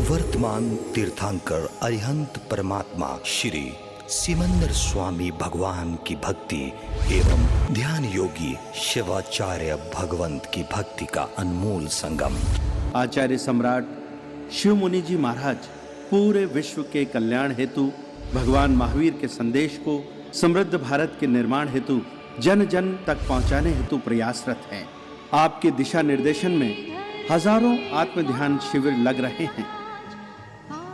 वर्तमान तीर्थंकर अरिहंत परमात्मा श्री सिमंदर स्वामी भगवान की भक्ति एवं ध्यान योगी शिवाचार्य भगवंत की भक्ति का अनमोल संगम। आचार्य सम्राट शिव मुनि जी महाराज पूरे विश्व के कल्याण हेतु भगवान महावीर के संदेश को समृद्ध भारत के निर्माण हेतु जन जन तक पहुंचाने हेतु प्रयासरत हैं। आपके दिशा निर्देशन में हजारों आत्म ध्यान शिविर लग रहे हैं,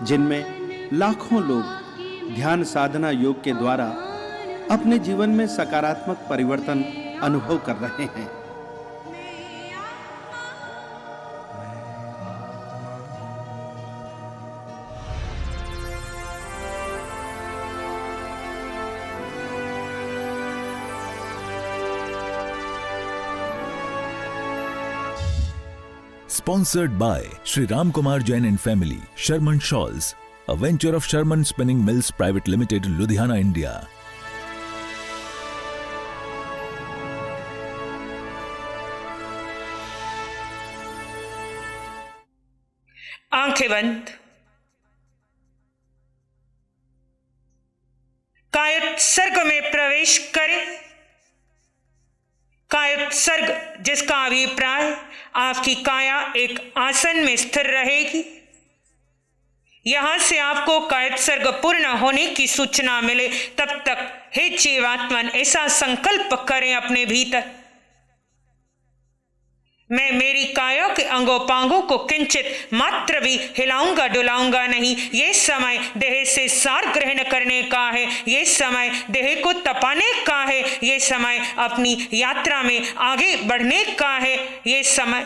जिनमें लाखों लोग ध्यान साधना योग के द्वारा अपने जीवन में सकारात्मक परिवर्तन अनुभव कर रहे हैं। Sponsored by Sri Ram Kumar Jain and Family, Sherman Shawls, a venture of Sherman Spinning Mills Private Limited, Ludhiana, India. आंखें बंद। कायोत्सर्ग में प्रवेश करें। कायोत्सर्ग जिसका अभिप्राय आपकी काया एक आसन में स्थिर रहेगी। यहां से आपको कायोत्सर्ग पूर्ण होने की सूचना मिले तब तक हे जीवात्मन ऐसा संकल्प करें अपने भीतर, मैं मेरी काया के अंगोपांगों को किंचित मात्र भी हिलाऊंगा डुलाऊंगा नहीं। ये समय देह से सार ग्रहण करने का है, ये समय देह को तपाने का है, ये समय अपनी यात्रा में आगे बढ़ने का है, ये समय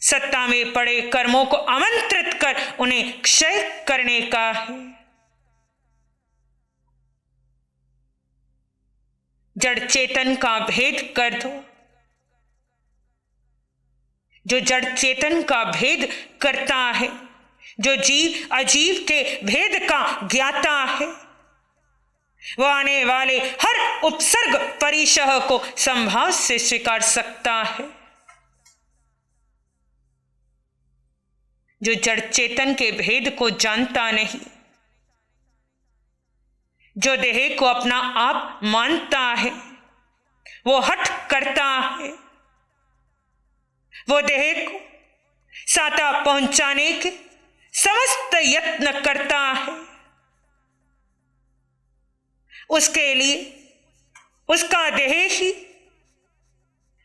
सत्ता में पड़े कर्मों को आमंत्रित कर उन्हें क्षय करने का है। जड़ चेतन का भेद कर दो। जो जड़ चेतन का भेद करता है, जो जीव अजीव के भेद का ज्ञाता है, वह आने वाले हर उपसर्ग परिशह को संभाव से स्वीकार सकता है। जो जड़ चेतन के भेद को जानता नहीं, जो देह को अपना आप मानता है, वो हठ करता है, वो देह को साता पहुंचाने के समस्त यत्न करता है। उसके लिए उसका देह ही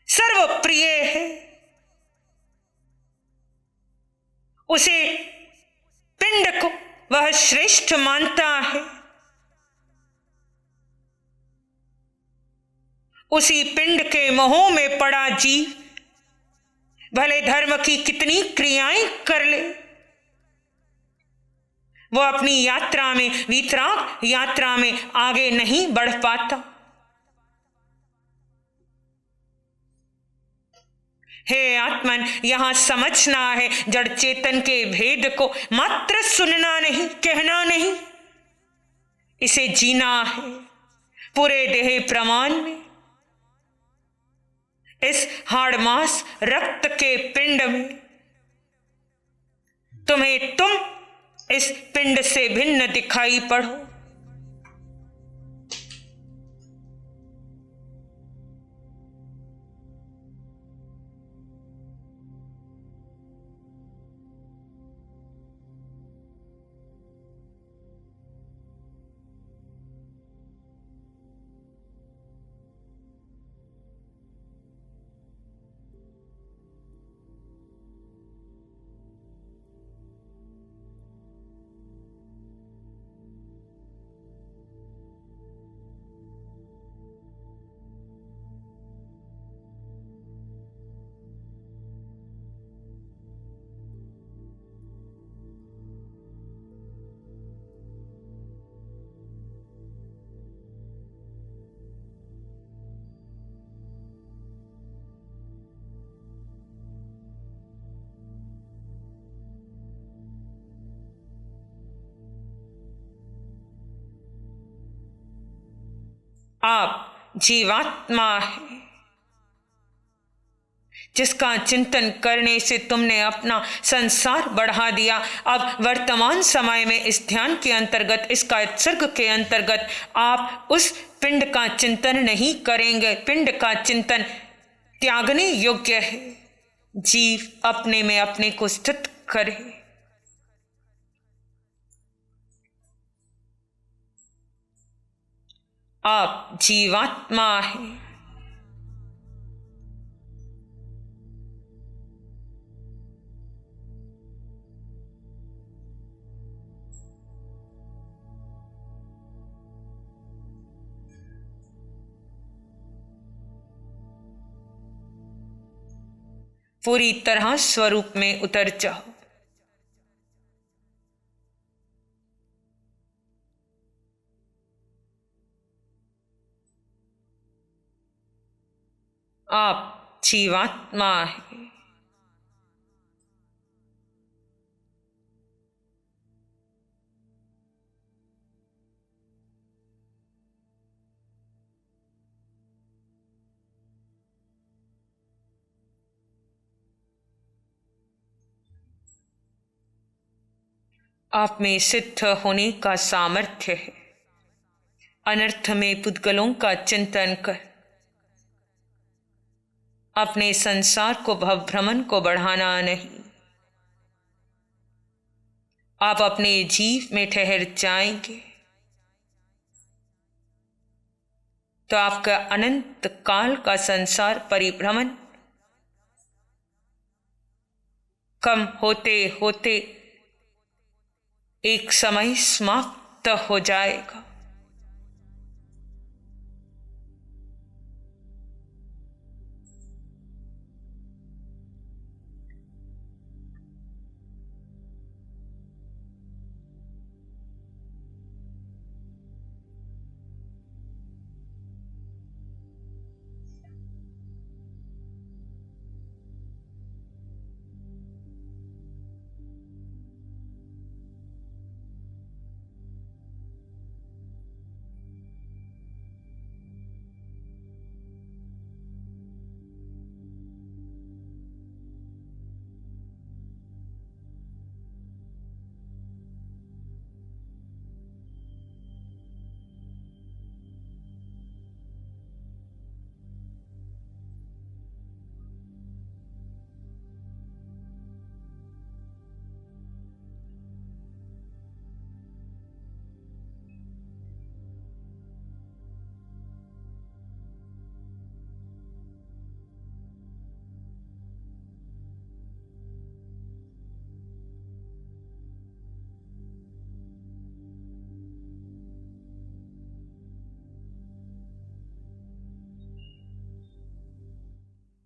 सर्वप्रिय है। उसे पिंड को वह श्रेष्ठ मानता है। उसी पिंड के मोह में पड़ा जीव भले धर्म की कितनी क्रियाएं कर ले, वो अपनी यात्रा में वितराग यात्रा में आगे नहीं बढ़ पाता। हे आत्मन, यहां समझना है जड़ चेतन के भेद को मात्र सुनना नहीं, कहना नहीं, इसे जीना है पूरे देह प्रमाण में। इस हाड़ मांस रक्त के पिंड में तुम्हें तुम इस पिंड से भिन्न दिखाई पड़ो। आप जीवात्मा है। जिसका चिंतन करने से तुमने अपना संसार बढ़ा दिया। अब वर्तमान समय में इस ध्यान के अंतर्गत, इसका उत्सर्ग के अंतर्गत आप उस पिंड का चिंतन नहीं करेंगे। पिंड का चिंतन त्यागने योग्य है। जीव अपने में अपने को स्थित करे। आप जीवात्मा हैं। पूरी तरह स्वरूप में उतर जाओ। आप जीवात्मा हैं। आप में सिद्ध होने का सामर्थ्य है। अनर्थ में पुद्गलों का चिंतन कर अपने संसार को, भवभ्रमण को बढ़ाना नहीं। आप अपने जीव में ठहर जाएंगे तो आपका अनंत काल का संसार परिभ्रमण कम होते होते एक समय समाप्त हो जाएगा।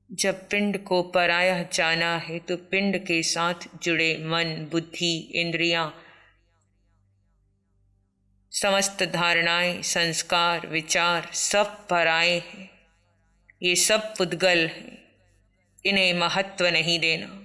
जब पिंड को पराया जाना है तो पिंड के साथ जुड़े मन, बुद्धि, इंद्रियां, समस्त धारणाएं, संस्कार, विचार सब पराए हैं। ये सब पुद्गल हैं। इन्हें महत्व नहीं देना।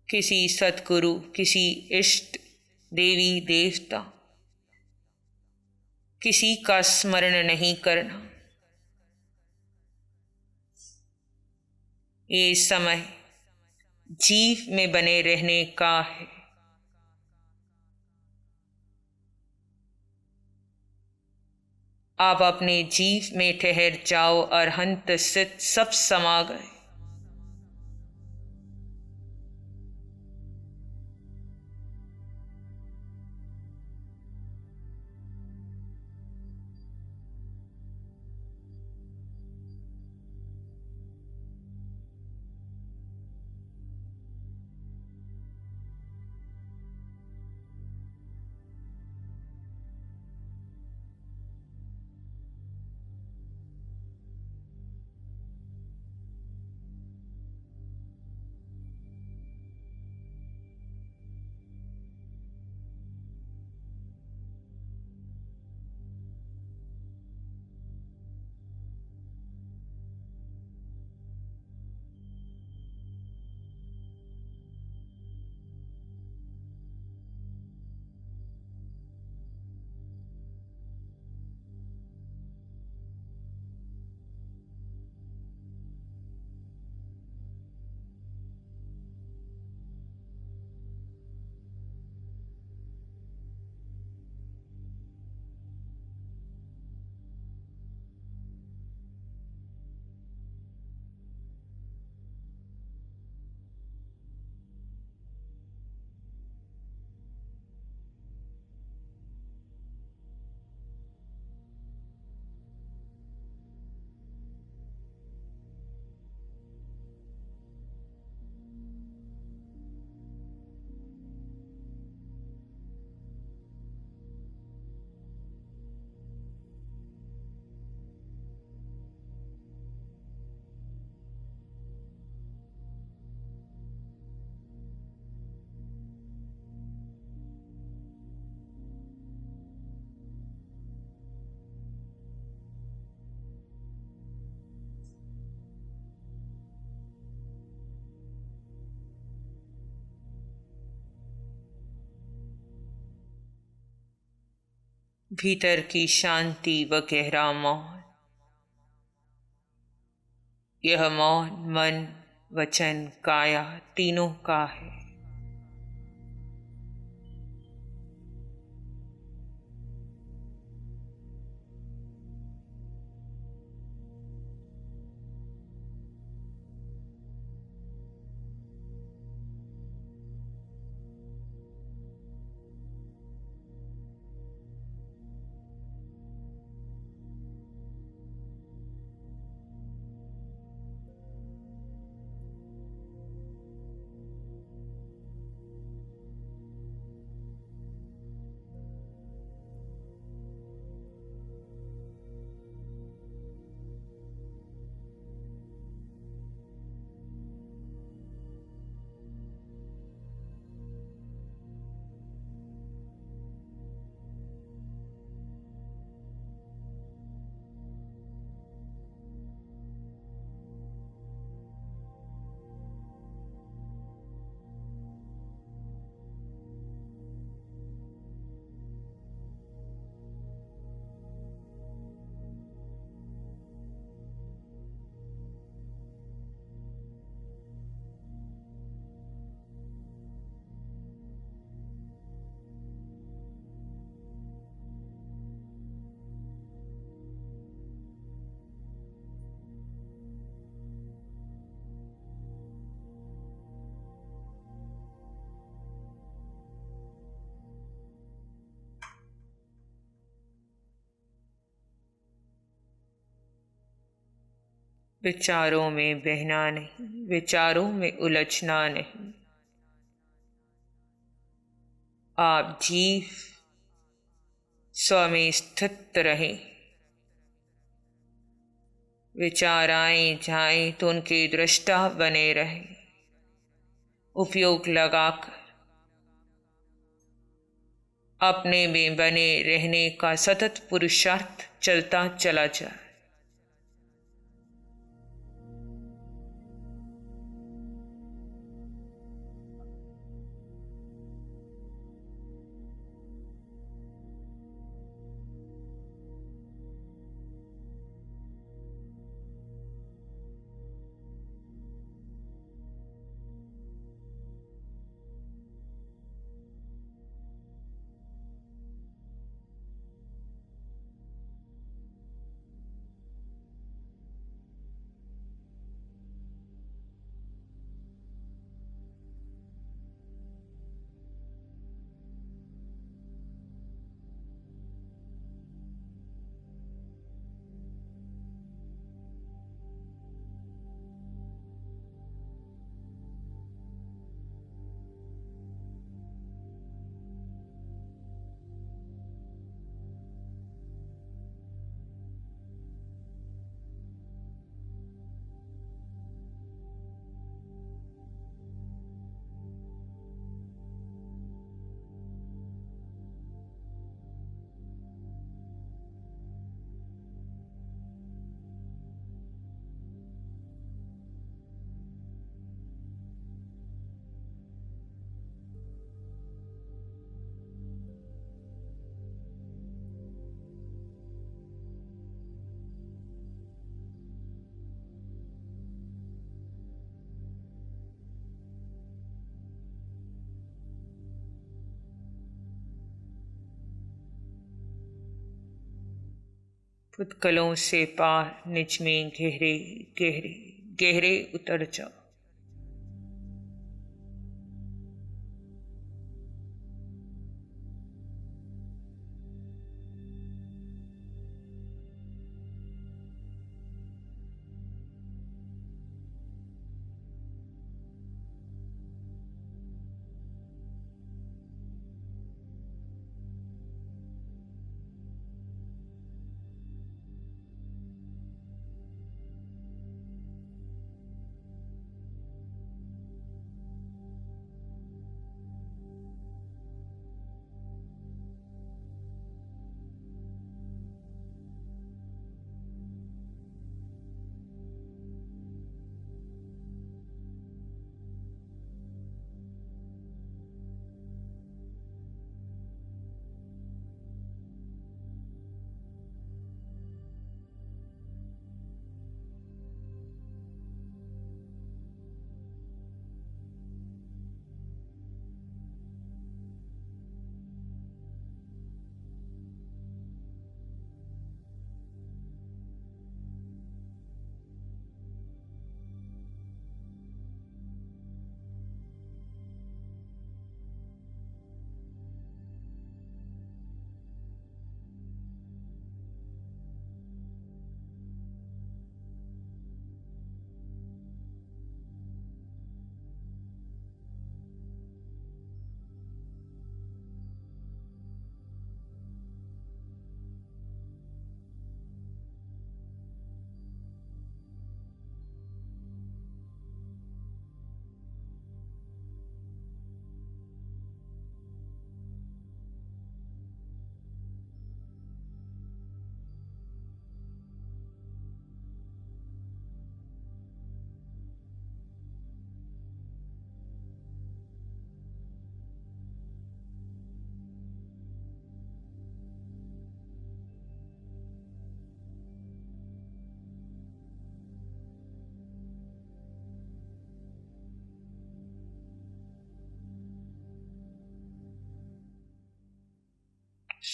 किसी सतगुरु, किसी इष्ट देवी देवता, किसी का स्मरण नहीं करना। ये समय जीव में बने रहने का है। आप अपने जीव में ठहर जाओ। अरहंत सिद्ध सब समा गए। भीतर की शांति व गहरा मौन। यह मौन मन, वचन, काया तीनों का है। विचारों में बहना नहीं, विचारों में उलझना नहीं। आप जीव स्व में स्थित रहें। विचार आए जाएं तो उनके दृष्टा बने रहें। उपयोग लगाकर अपने में बने रहने का सतत पुरुषार्थ चलता चला जाए। फुटकलों से पार निज में गहरे गहरे गहरे उतर जाओ।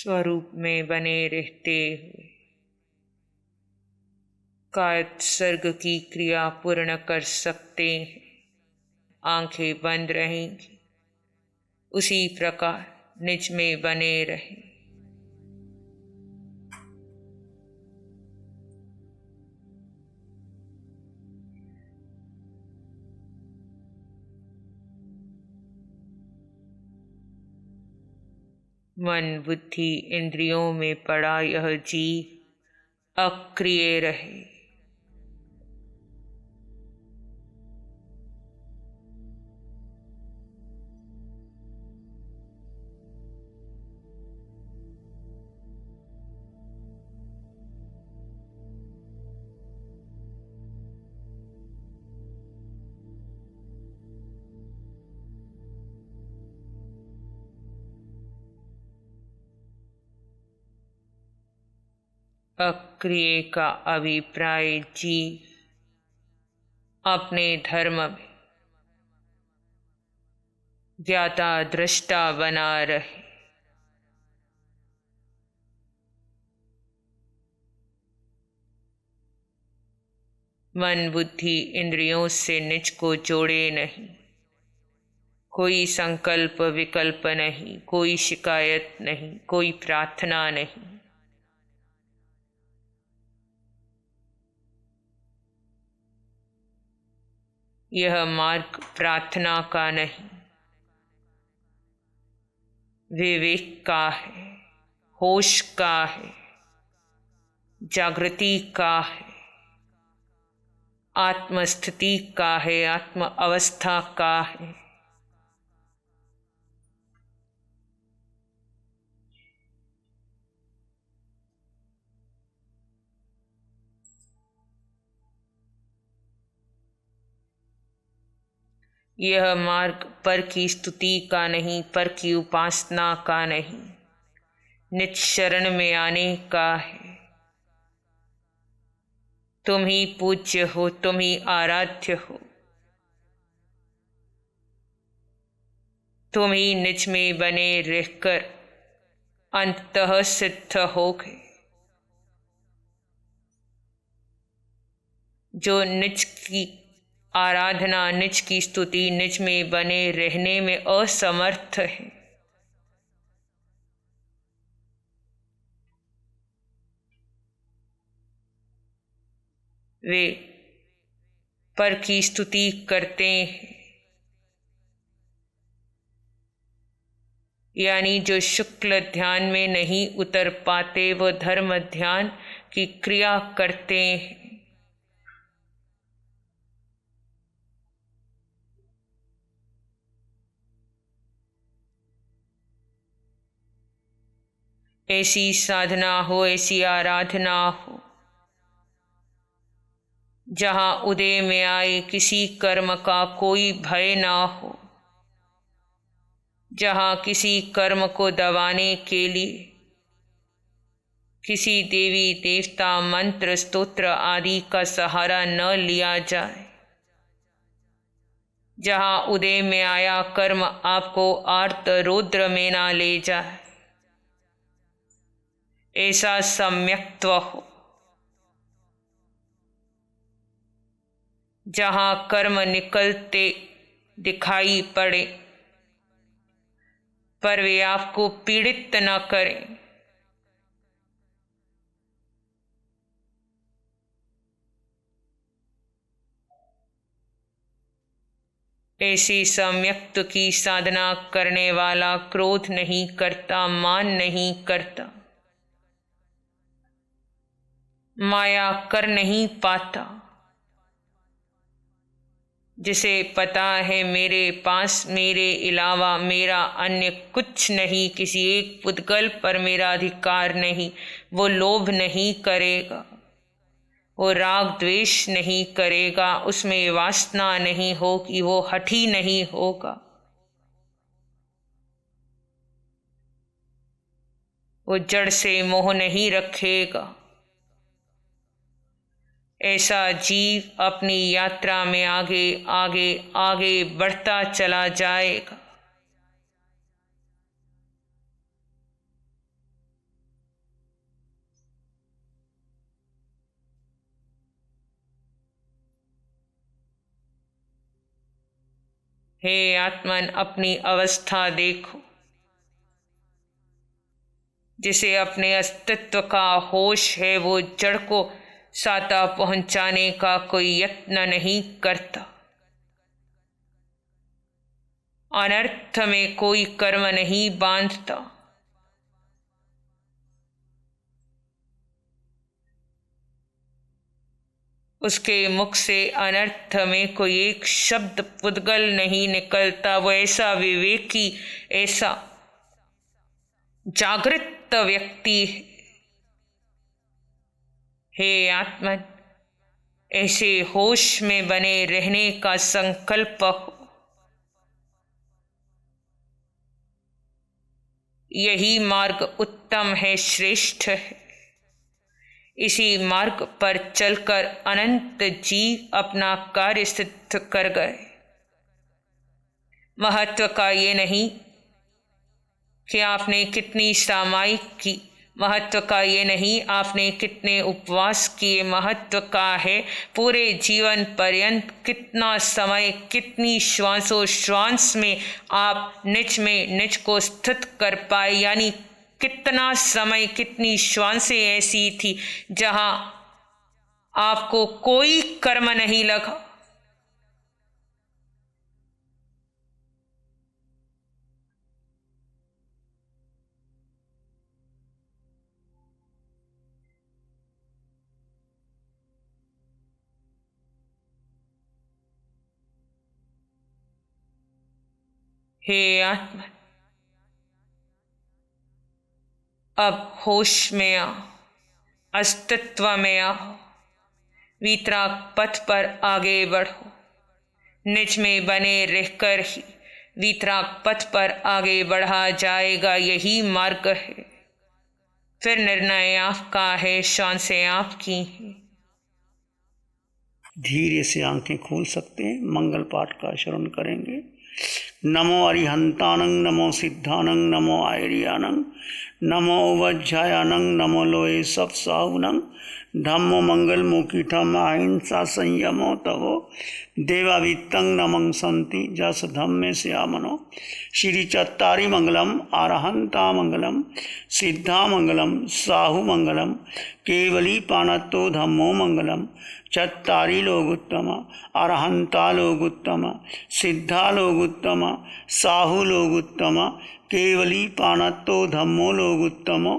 स्वरूप में बने रहते हुए कायद सर्ग की क्रिया पूर्ण कर सकते हैं। आंखें बंद रहेंगी, उसी प्रकार निज में बने रहें। मन बुद्धि इंद्रियों में पड़ा यह जीव अक्रिय रहे। अक्रिय का अभिप्राय जीव अपने धर्म में ज्ञाता दृष्टा बना रहे। मन बुद्धि इंद्रियों से निज को जोड़े नहीं, कोई संकल्प विकल्प नहीं, कोई शिकायत नहीं, कोई प्रार्थना नहीं। यह मार्ग प्रार्थना का नहीं, विवेक का है, होश का है, जागृति का है, आत्मस्थिति का है, आत्म अवस्था का है। यह मार्ग पर की स्तुति का नहीं, पर की उपासना का नहीं, निज शरण में आने का है। तुम ही पूज्य हो, तुम ही आराध्य हो, तुम ही निज में बने रहकर अंततः सिद्ध हो गए। जो निज की आराधना, निज की स्तुति, निज में बने रहने में असमर्थ है, वे पर की स्तुति करते हैं। यानी जो शुक्ल ध्यान में नहीं उतर पाते, वो धर्म ध्यान की क्रिया करते हैं। ऐसी साधना हो, ऐसी आराधना हो जहाँ उदय में आए किसी कर्म का कोई भय ना हो, जहाँ किसी कर्म को दबाने के लिए किसी देवी देवता मंत्र स्तोत्र आदि का सहारा न लिया जाए, जहाँ उदय में आया कर्म आपको आर्त रौद्र में ना ले जाए। ऐसा सम्यक्त्व हो, जहाँ कर्म निकलते दिखाई पड़े पर वे आपको पीड़ित न करें। ऐसी सम्यक्त की साधना करने वाला क्रोध नहीं करता, मान नहीं करता, माया कर नहीं पाता। जिसे पता है मेरे पास मेरे अलावा मेरा अन्य कुछ नहीं, किसी एक पुद्गल पर मेरा अधिकार नहीं, वो लोभ नहीं करेगा, वो राग द्वेष नहीं करेगा, उसमें वासना नहीं होगी, वो हठी नहीं होगा, वो जड़ से मोह नहीं रखेगा। ऐसा जीव अपनी यात्रा में आगे आगे आगे बढ़ता चला जाएगा। हे आत्मन, अपनी अवस्था देखो। जिसे अपने अस्तित्व का होश है वो जड़ को साता पहुंचाने का कोई यत्न नहीं करता, अनर्थ में कोई कर्म नहीं बांधता। उसके मुख से अनर्थ में कोई एक शब्द पुद्गल नहीं निकलता। वो ऐसा विवेकी, ऐसा जागृत व्यक्ति हे आत्मन, ऐसे होश में बने रहने का संकल्प हो। यही मार्ग उत्तम है, श्रेष्ठ है। इसी मार्ग पर चलकर अनंत जीव अपना कार्य सिद्ध कर गए। महत्व का ये नहीं कि आपने कितनी सामायिक की, महत्व का ये नहीं आपने कितने उपवास किए, महत्व का है पूरे जीवन पर्यंत कितना समय, कितनी श्वासोश्वास में आप निज में निज को स्थित कर पाए। यानी कितना समय, कितनी श्वासें ऐसी थी जहां आपको कोई कर्म नहीं लगा। हे आत्मा, अब होश में आओ, अस्तित्व में आओ, वीतराग पथ पर आगे बढ़ो। निज में बने रहकर ही वीतराग पथ पर आगे बढ़ा जाएगा, यही मार्ग है। फिर निर्णय आपका है, सांसें आपकी हैं। धीरे से आंखें खोल सकते हैं। मंगल पाठ का श्रवण करेंगे। नमो अरिहंतानंग, नमो सिद्धानंग, नमो आयरियानंग, नमो वज्जायानंग, नमो लोए सब साहुनंग, धम्मो मंगल मुकीठम अहिंसा संयमो तवो देवावित्तं नमं संति जस धम्मे श्यामनो। श्री चत्तारी मंगलम, अरहंता मंगलम, सिद्धा मंगलम, साहु मंगलम, केवली पाणत्तो धम्मो मंगलम। चत्तारी लोग उत्तम, अरहंता लोग उत्तम, सिद्धा लोग उत्तम, साहु लोग उत्तम, केवली पाणत्तो धम्मो लोग उत्तमो।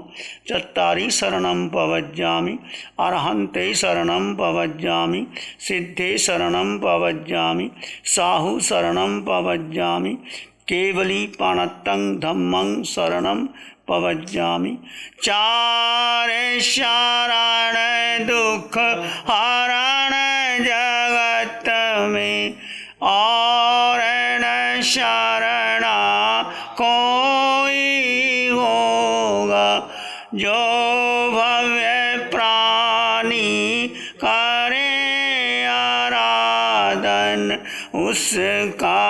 चत्तारी शरणं पवज्जामि, अरहंते शरणं पवज्जामि, सिद्धे शरणं पवज्जामि, साहु शरणं पवज्जामि, केवली पाणत्तं धम्मं शरणं पवज्जामि। चारे शरण दुख हरण जगत में, और न शरणा कोई होगा। जो भव्य प्राणी करे आराधन, उसका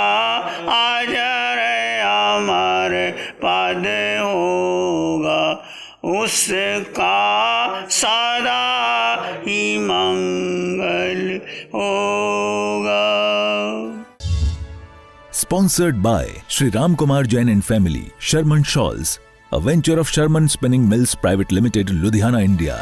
अजर अमर पद होगा, उसका सदा ही मंगल होगा। Sponsored by Sri Ram Kumar Jain and Family, Sharman Shawls, a venture of Sharman Spinning Mills Private Limited, Ludhiana, India.